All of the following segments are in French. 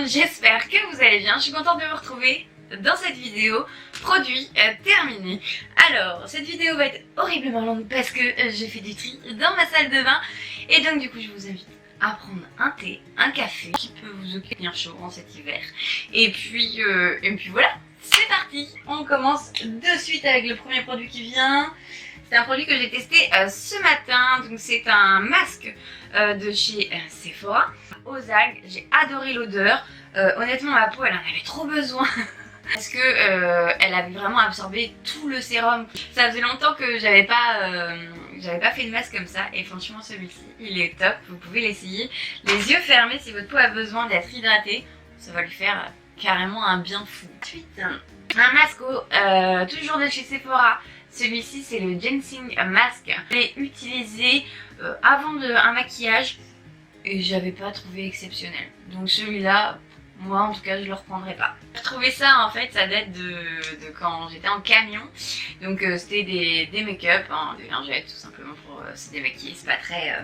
monde, j'espère que vous allez bien. Je suis contente de vous retrouver dans cette vidéo produit terminé. Alors, cette vidéo va être horriblement longue parce que j'ai fait du tri dans ma salle de bain. Et donc du coup, je vous invite à prendre un thé, un café qui peut vous occuper bien chaud en cet hiver. Et puis voilà, c'est parti. On commence de suite avec le premier produit qui vient. C'est un produit que j'ai testé ce matin. Donc c'est un masque de chez Sephora aux algues. J'ai adoré l'odeur. Honnêtement, ma peau, elle en avait trop besoin. Parce que elle avait vraiment absorbé tout le sérum. Ça faisait longtemps que j'avais pas fait de masque comme ça. Et franchement, celui-ci, il est top. Vous pouvez l'essayer. Les yeux fermés, si votre peau a besoin d'être hydratée, ça va lui faire carrément un bien fou. Ensuite, un masque toujours de chez Sephora. Celui-ci, c'est le Ginseng Mask. Je l'ai utilisé avant un maquillage et j'avais pas trouvé exceptionnel. Donc celui-là, moi en tout cas, je le reprendrai pas. J'ai trouvé ça, en fait, ça date de quand j'étais en camion. Donc c'était des make-up, hein, des lingettes tout simplement pour se démaquiller. C'est pas très...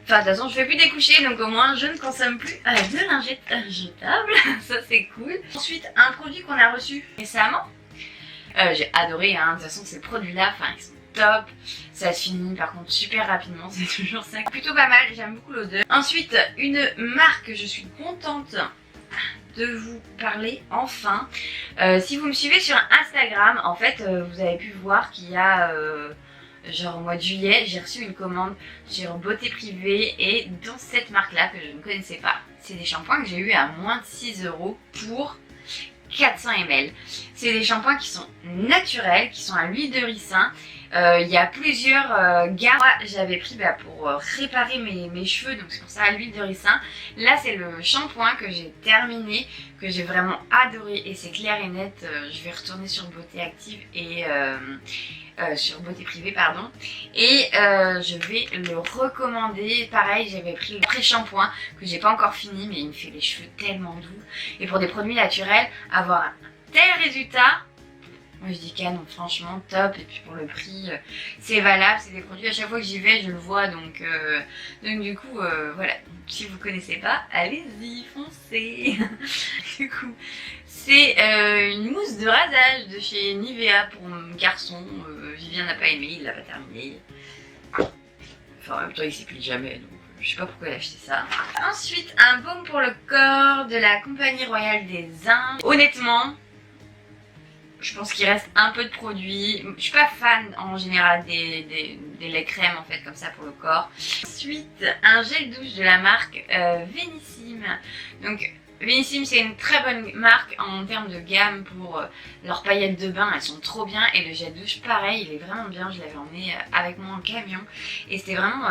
Enfin, de toute façon, je fais plus découcher, donc au moins je ne consomme plus de lingettes jetables. Ça, c'est cool. Ensuite, un produit qu'on a reçu récemment. J'ai adoré, hein. De toute façon, ces produits-là, enfin, ils sont top. Ça se finit par contre super rapidement, c'est toujours ça. Plutôt pas mal, j'aime beaucoup l'odeur. Ensuite, une marque, je suis contente de vous parler enfin. Si vous me suivez sur Instagram, en fait, vous avez pu voir qu'il y a... genre au mois de juillet, j'ai reçu une commande sur Beauté Privée et dans cette marque-là que je ne connaissais pas, c'est des shampoings que j'ai eu à moins de 6 € pour 400 ml. C'est des shampoings qui sont naturels, qui sont à l'huile de ricin. Il y a plusieurs gammes. Moi, j'avais pris pour réparer mes cheveux, donc c'est pour ça l'huile de ricin. Là, c'est le shampoing que j'ai terminé, que j'ai vraiment adoré et c'est clair et net. Je vais retourner sur Beauté Active et sur Beauté Privée, pardon. Et je vais le recommander. Pareil, j'avais pris le pré-shampoing que j'ai pas encore fini, mais il me fait les cheveux tellement doux. Et pour des produits naturels, avoir un tel résultat, moi je dis canon, franchement top. Et puis pour le prix, c'est valable, c'est des produits à chaque fois que j'y vais je le vois, donc du coup voilà, si vous connaissez pas, allez-y, foncez. Du coup c'est une mousse de rasage de chez Nivea pour mon garçon. Vivien n'a pas aimé, il l'a pas terminé. Enfin en même temps il s'épile jamais, donc je sais pas pourquoi il a acheté ça. Ensuite, un baume pour le corps de la Compagnie Royale des Indes. Honnêtement, je pense qu'il reste un peu de produits. Je suis pas fan en général des laits crèmes en fait comme ça pour le corps. Ensuite, un gel douche de la marque Venissime. Donc Venissime, c'est une très bonne marque en termes de gamme pour leurs paillettes de bain, elles sont trop bien. Et le gel douche, pareil, il est vraiment bien. Je l'avais emmené avec moi en camion et c'était vraiment,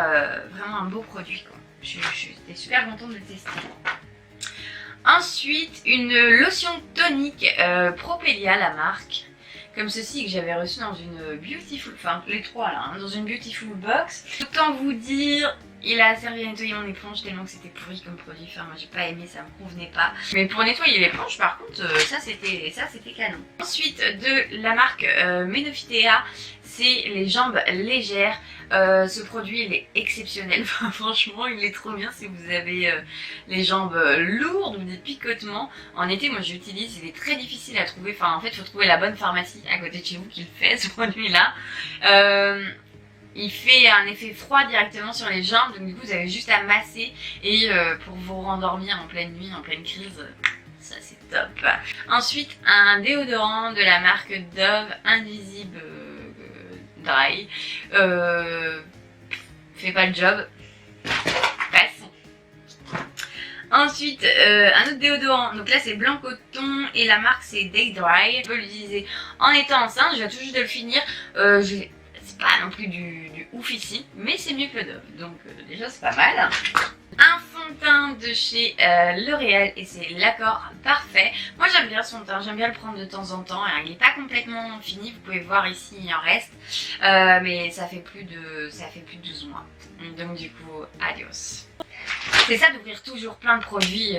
vraiment un beau produit, quoi. J'étais super contente de le tester. Ensuite, une lotion tonique Propélia, la marque, comme ceci, que j'avais reçu dans une Beautiful, enfin les trois là, hein, dans une Beautiful box. Autant vous dire, il a servi à nettoyer mon éponge tellement que c'était pourri comme produit. Enfin moi j'ai pas aimé, ça me convenait pas. Mais pour nettoyer l'éponge par contre, ça c'était canon. Ensuite de la marque Menofitea, c'est les jambes légères. Ce produit il est exceptionnel, enfin, franchement il est trop bien si vous avez les jambes lourdes ou des picotements. En été moi j'utilise, il est très difficile à trouver, enfin en fait il faut trouver la bonne pharmacie à côté de chez vous qui le fait ce produit là. Il fait un effet froid directement sur les jambes, donc du coup vous avez juste à masser et pour vous rendormir en pleine nuit, en pleine crise, ça c'est top. Ensuite un déodorant de la marque Dove Invisible Dry, fait pas le job, passons. Ensuite un autre déodorant, donc là c'est blanc coton et la marque c'est Day Dry. Je peux l'utiliser en étant enceinte, je viens tout juste de le finir. C'est pas non plus du ouf ici, mais c'est mieux que le Dove, donc déjà c'est pas mal. Un fond de teint de chez L'Oréal et c'est l'accord parfait. Moi j'aime bien ce fond de teint, j'aime bien le prendre de temps en temps. Il n'est pas complètement fini, vous pouvez voir ici il en reste, mais ça fait plus de 12 mois. Donc du coup, adios. C'est ça d'ouvrir toujours plein de produits,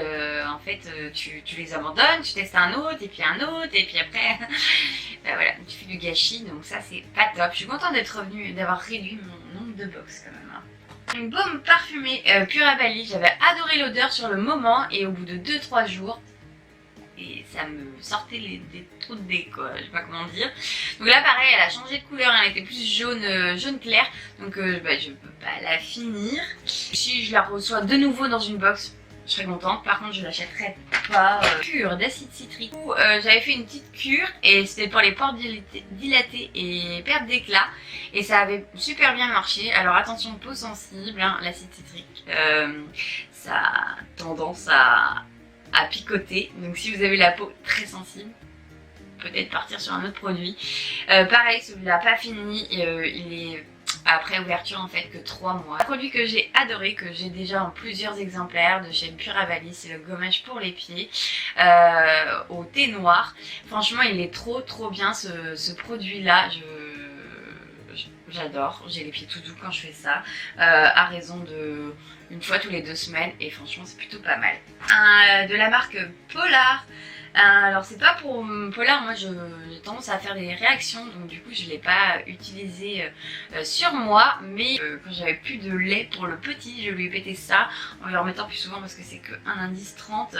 en fait tu les abandonnes, tu testes un autre et puis après voilà, tu fais du gâchis, donc ça c'est pas top. Je suis contente d'être revenue, d'avoir réduit mon nombre de box quand même. Une baume parfumée Pura Bali, j'avais adoré l'odeur sur le moment et au bout de 2-3 jours, et ça me sortait des trous de nez quoi, je sais pas comment dire. Donc là pareil, elle a changé de couleur, elle était plus jaune clair, donc je peux pas la finir. Si je la reçois de nouveau dans une box, je serais contente. Par contre je l'achèterai pas. Cure d'acide citrique. J'avais fait une petite cure et c'était pour les pores dilatés et perte d'éclat, et ça avait super bien marché. Alors attention, peau sensible, hein, l'acide citrique, ça a tendance à picoter, donc si vous avez la peau très sensible, peut-être partir sur un autre produit. Pareil, celui-là pas fini, il est après ouverture en fait que 3 mois. Un produit que j'ai adoré, que j'ai déjà en plusieurs exemplaires de chez Pura Bali, c'est le gommage pour les pieds au thé noir. Franchement il est trop bien ce produit là, j'adore, j'ai les pieds tout doux quand je fais ça, à raison de une fois tous les 2 semaines, et franchement c'est plutôt pas mal. De la marque Polar. Alors c'est pas pour Polar, moi j'ai tendance à faire des réactions, donc du coup je l'ai pas utilisé sur moi, mais quand j'avais plus de lait pour le petit, je lui ai pété ça en lui remettant plus souvent parce que c'est que 1 indice 30,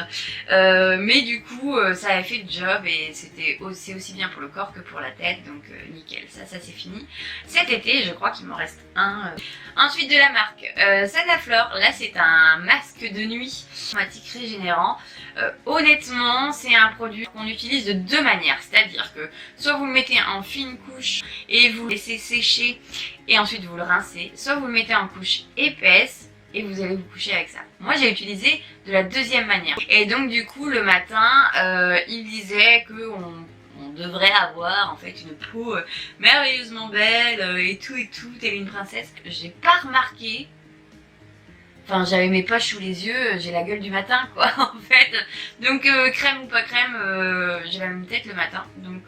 mais du coup ça avait fait le job et c'est aussi bien pour le corps que pour la tête, donc nickel, ça c'est fini. Cet été je crois qu'il m'en reste un. Ensuite de la marque Sanaflore, là c'est un masque de nuit automatique régénérant. Honnêtement c'est un produit qu'on utilise de 2 manières, c'est-à-dire que soit vous le mettez en fine couche et vous le laissez sécher et ensuite vous le rincez, soit vous le mettez en couche épaisse et vous allez vous coucher avec ça. Moi j'ai utilisé de la 2e manière, et donc du coup le matin il disait que on devrait avoir en fait une peau merveilleusement belle et tout, telle une princesse. J'ai pas remarqué. Enfin, j'avais mes poches sous les yeux, j'ai la gueule du matin quoi en fait. Donc crème ou pas crème, j'ai la même tête le matin, donc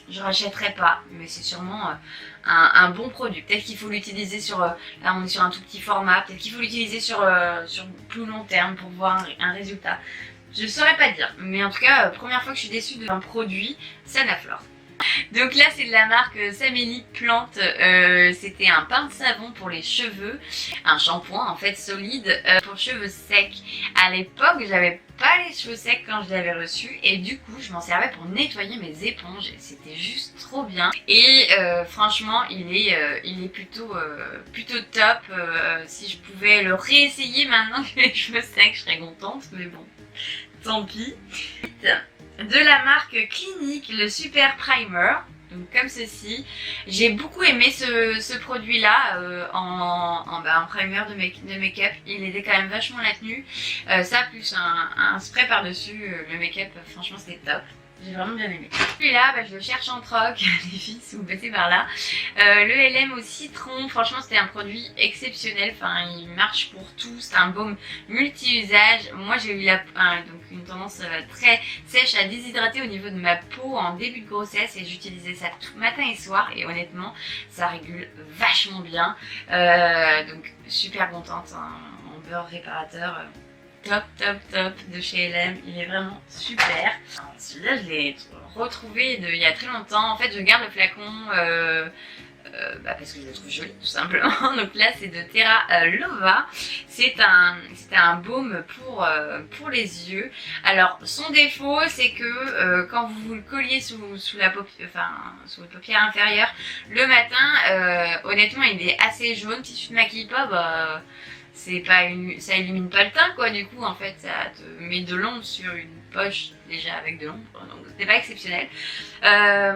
je rachèterai pas, mais c'est sûrement un bon produit. Peut-être qu'il faut l'utiliser sur, là on est sur un tout petit format, peut-être qu'il faut l'utiliser sur plus long terme pour voir un résultat. Je saurais pas dire, mais en tout cas, première fois que je suis déçue d'un produit, Sanaflore. Donc là c'est de la marque Samélie Plante, c'était un pain de savon pour les cheveux, un shampoing en fait solide pour cheveux secs. À l'époque j'avais pas les cheveux secs quand je l'avais reçu, et du coup je m'en servais pour nettoyer mes éponges, c'était juste trop bien. Et franchement il est plutôt top. Si je pouvais le réessayer maintenant que les cheveux secs, je serais contente, mais bon, tant pis. De la marque Clinique, le Super Primer, donc comme ceci. J'ai beaucoup aimé ce produit là en primer de make-up. Il aidait quand même vachement la tenue, ça plus un spray par dessus, le make-up franchement c'était top. J'ai vraiment bien aimé. Celui-là, je le cherche en troc, les filles, si vous passez par là. Le LM au citron, franchement c'était un produit exceptionnel, enfin il marche pour tout, c'est un baume multi-usage. Moi j'ai eu donc une tendance très sèche à déshydrater au niveau de ma peau en début de grossesse, et j'utilisais ça tout matin et soir, et honnêtement ça régule vachement bien. Donc super contente, hein, en beurre réparateur. Top de chez LM, il est vraiment super. Celui-là je l'ai retrouvé il y a très longtemps. En fait je garde le flacon parce que je le trouve joli tout simplement. Donc là c'est de Terra Lova, c'est un baume pour les yeux. Alors son défaut c'est que quand vous le colliez sous les paupières inférieures le matin, honnêtement il est assez jaune. Si tu te maquilles pas, ça illumine pas le teint quoi, du coup en fait ça te met de l'ombre sur une poche déjà avec de l'ombre, donc c'était pas exceptionnel.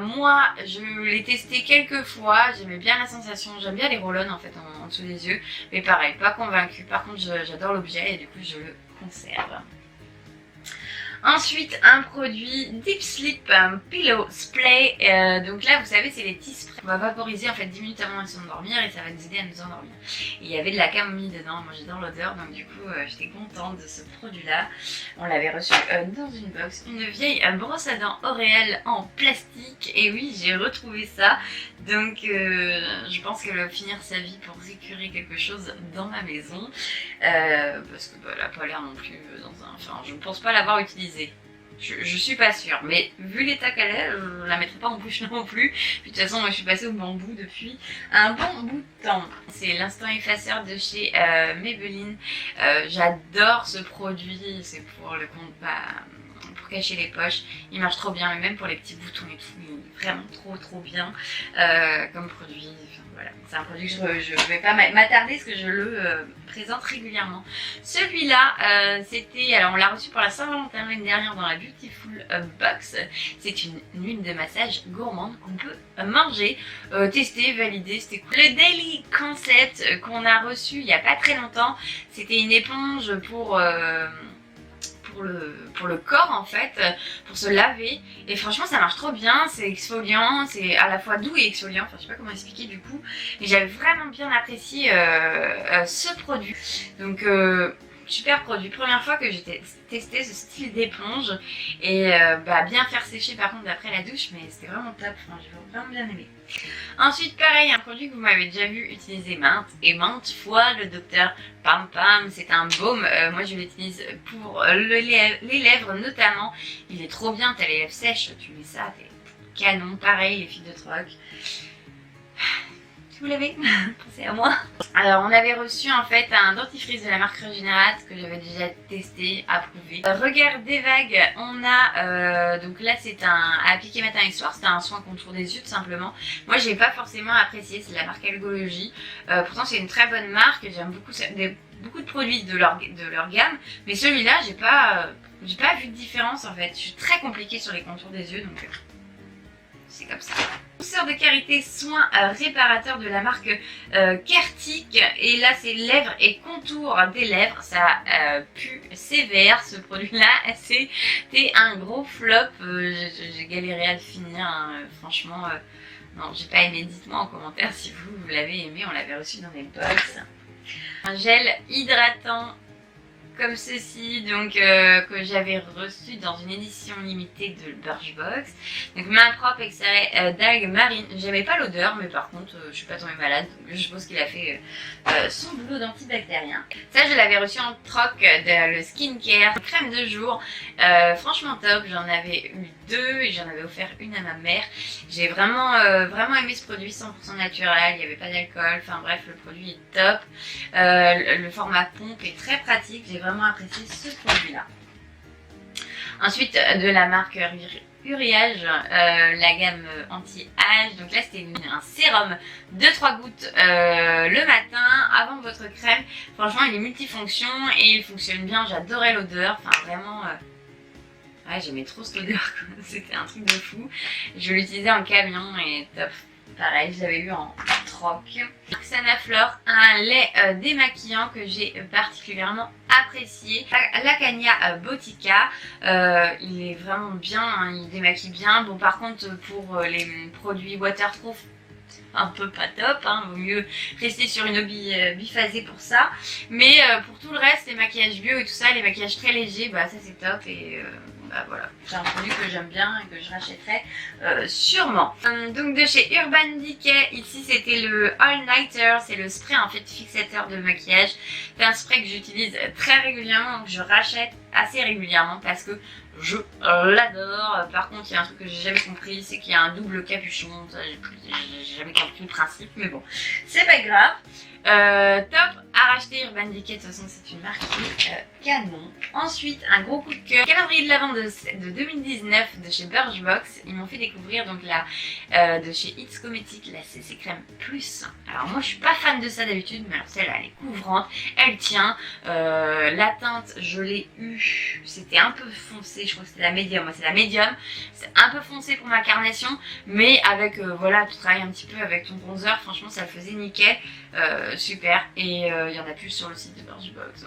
Moi je l'ai testé quelques fois, j'aimais bien la sensation, j'aime bien les roll-on en fait en dessous des yeux, mais pareil, pas convaincue. Par contre j'adore l'objet et du coup je le conserve. Ensuite un produit Deep Sleep Pillow Spray, donc là vous savez c'est les petits sprays qu'on va vaporiser en fait 10 minutes avant de s'endormir, et ça va nous aider à nous endormir. Et il y avait de la camomille dedans, moi j'adore l'odeur, donc du coup j'étais contente de ce produit là. On l'avait reçu dans une box, une vieille brosse à dents Oréal en plastique, et oui j'ai retrouvé ça, donc je pense qu'elle va finir sa vie pour récurer quelque chose dans ma maison, parce que elle n'a pas l'air non plus enfin je ne pense pas l'avoir utilisée. Je suis pas sûre, mais vu l'état qu'elle est, je la mettrai pas en bouche non plus. Puis, de toute façon, moi je suis passée au bambou depuis un bon bout de temps. C'est l'instant effaceur de chez Maybelline. J'adore ce produit, c'est pour le compte, pour cacher les poches. Il marche trop bien, mais même pour les petits boutons et tout, il est vraiment trop bien comme produit. Enfin, voilà. C'est un produit que je vais pas m'attarder parce que je le présente régulièrement. Celui-là, c'était, alors on l'a reçu pour la Saint-Valentin l'année dernière dans la Beautiful Box. C'est une huile de massage gourmande qu'on peut manger, tester, valider, c'était cool. Le Daily Concept qu'on a reçu il y a pas très longtemps, c'était une éponge pour le corps en fait, pour se laver, et franchement ça marche trop bien, c'est exfoliant, c'est à la fois doux et exfoliant, enfin je sais pas comment expliquer du coup, mais j'avais vraiment bien apprécié ce produit, donc super produit, première fois que j'ai testé ce style d'éponge, et bien faire sécher par contre après la douche, mais c'était vraiment top, enfin, j'ai vraiment bien aimé. Ensuite pareil, un produit que vous m'avez déjà vu utiliser maintes fois, le Dr Pam Pam, c'est un baume, moi je l'utilise pour les lèvres notamment, il est trop bien, t'as les lèvres sèches, tu mets ça, t'es canon, pareil les filles de troc. Vous l'avez, pensez à moi. Alors on avait reçu en fait un dentifrice de la marque Regenerate que j'avais déjà testé, approuvé. Regard des vagues, on a donc là c'est un à appliquer matin et soir, c'est un soin contour des yeux tout simplement. Moi j'ai pas forcément apprécié, c'est de la marque Algologie. Pourtant c'est une très bonne marque, j'aime beaucoup de produits de leur gamme, mais celui-là j'ai pas vu de différence en fait. Je suis très compliquée sur les contours des yeux donc c'est comme ça. Douceur de karité, soin réparateur de la marque Kertic, et là c'est lèvres et contours des lèvres, ça pue sévère ce produit là, c'était un gros flop, j'ai galéré à le finir, hein. Franchement non j'ai pas aimé, dites-moi en commentaire si vous l'avez aimé, on l'avait reçu dans les box. Un gel hydratant comme ceci, donc que j'avais reçu dans une édition limitée de Birchbox. Donc main propre extrait d'algues marines. J'aimais pas l'odeur, mais par contre je suis pas tombée malade, donc je pense qu'il a fait son boulot d'antibactérien. Ça je l'avais reçu en troc de le skincare, crème de jour, franchement top. J'en avais eu deux et j'en avais offert une à ma mère. J'ai vraiment aimé ce produit, 100% naturel, il n'y avait pas d'alcool, enfin bref le produit est top. Le format pompe est très pratique, j'ai vraiment apprécié ce produit là. Ensuite de la marque Uriage, la gamme anti-âge, donc là c'était un sérum de 3 gouttes le matin avant votre crème. Franchement il est multifonction et il fonctionne bien, j'adorais l'odeur, enfin vraiment ouais, j'aimais trop cette odeur, c'était un truc de fou. Je l'utilisais en camion et top. Pareil, je l'avais eu en troc. Sanaflore, un lait démaquillant que j'ai particulièrement apprécié. La Cagna Botica, il est vraiment bien, hein, il démaquille bien. Bon par contre pour les produits waterproof, un peu pas top, hein, vaut mieux rester sur une eau biphasée pour ça. Mais pour tout le reste, les maquillages bio et tout ça, les maquillages très légers, bah ça c'est top et voilà, c'est un produit que j'aime bien et que je rachèterai sûrement. Donc de chez Urban Decay, ici c'était le All Nighter, c'est le spray en fait fixateur de maquillage. C'est un spray que j'utilise très régulièrement, donc je rachète assez régulièrement parce que je l'adore. Par contre il y a un truc que j'ai jamais compris, c'est qu'il y a un double capuchon, j'ai jamais compris le principe, mais bon, c'est pas grave. Top à racheter, Urban Decay, de toute façon c'est une marque qui est canon. Ensuite un gros coup de cœur, calendrier de l'Avent de 2019 de chez Birchbox. Ils m'ont fait découvrir donc la de chez It's Cosmetics, la CC Crème Plus. Alors moi je suis pas fan de ça d'habitude, mais alors celle-là elle est couvrante, elle tient. La teinte je l'ai eu, c'était un peu foncé, je crois que c'était la médium, moi c'est la médium. C'est un peu foncé pour ma carnation, mais avec voilà, tu travailles un petit peu avec ton bronzer, franchement ça le faisait nickel. Super, et il y en a plus sur le site de Birchbox.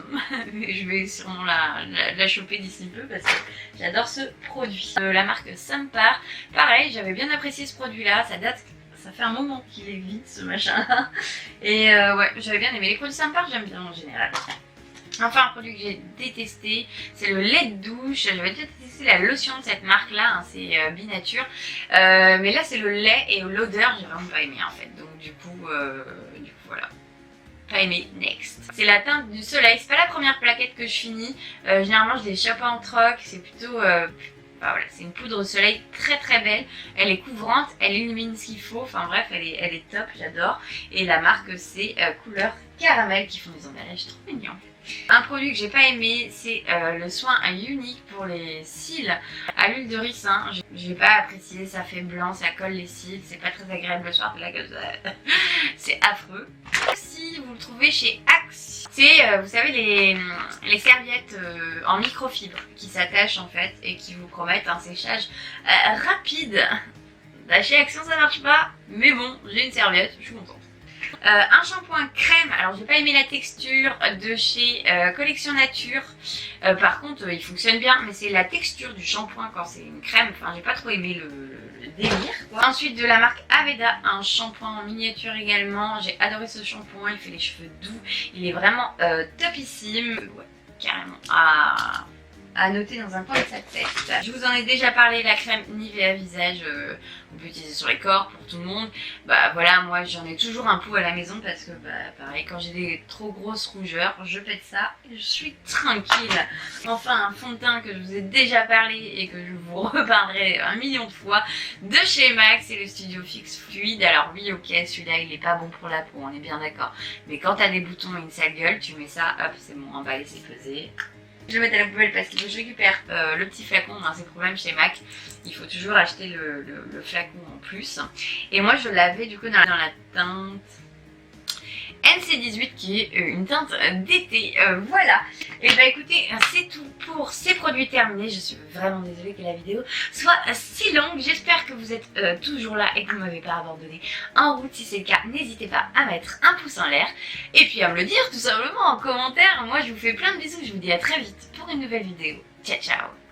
Je vais sûrement la choper d'ici peu parce que j'adore ce produit. La marque Sampar, pareil, j'avais bien apprécié ce produit là, ça fait un moment qu'il est vide ce machin là. Et ouais, j'avais bien aimé les produits Sampar, j'aime bien en général. Enfin un produit que j'ai détesté, c'est le lait de douche. J'avais déjà testé la lotion de cette marque là, hein, c'est Binature. Mais là c'est le lait et l'odeur j'ai vraiment pas aimé en fait. Donc du coup voilà. Pas aimé, next. C'est la teinte du soleil, c'est pas la première plaquette que je finis. Généralement je les chope en troc, c'est plutôt Enfin voilà, c'est une poudre au soleil très très belle. Elle est couvrante, elle illumine ce qu'il faut. Enfin bref, elle est top, j'adore. Et la marque c'est couleur caramel qui font des emballages trop mignons. Un produit que j'ai pas aimé, c'est le soin unique pour les cils à l'huile de ricin. J'ai pas apprécié, ça fait blanc, ça colle les cils, c'est pas très agréable le soir, là comme ça, c'est affreux. Si vous le trouvez chez Axe, c'est vous savez les serviettes en microfibre qui s'attachent en fait et qui vous promettent un séchage rapide. Bah, chez Action ça marche pas, mais bon, j'ai une serviette, je suis contente. Un shampoing crème, alors j'ai pas aimé la texture de chez Collection Nature, par contre il fonctionne bien, mais c'est la texture du shampoing quand c'est une crème, enfin j'ai pas trop aimé le délire quoi. Ensuite de la marque Aveda, un shampoing en miniature également, j'ai adoré ce shampoing, il fait les cheveux doux, il est vraiment topissime, ouais, carrément à noter dans un coin de sa tête. Je vous en ai déjà parlé, la crème Nivea visage, on peut utiliser sur les corps pour tout le monde. Bah voilà, moi j'en ai toujours un pot à la maison parce que bah pareil, quand j'ai des trop grosses rougeurs, je pète ça et je suis tranquille. Enfin un fond de teint que je vous ai déjà parlé et que je vous reparlerai 1 million de fois de chez MAC, c'est le Studio Fix Fluide. Alors oui ok, celui-là il est pas bon pour la peau, on est bien d'accord. Mais quand t'as des boutons et une sale gueule, tu mets ça, hop c'est bon, emballé, c'est pesé. Je vais le mettre à la poubelle parce qu'il faut que je récupère le petit flacon, hein, c'est le problème chez MAC, il faut toujours acheter le flacon en plus. Et moi je l'avais du coup dans la teinte NC18 qui est une teinte d'été, voilà. Et bah écoutez, c'est tout pour ces produits terminés. Je suis vraiment désolée que la vidéo soit si longue. J'espère que vous êtes toujours là et que vous ne m'avez pas abandonné en route. Si c'est le cas, n'hésitez pas à mettre un pouce en l'air et puis à me le dire tout simplement en commentaire. Moi je vous fais plein de bisous, je vous dis à très vite pour une nouvelle vidéo. Ciao ciao.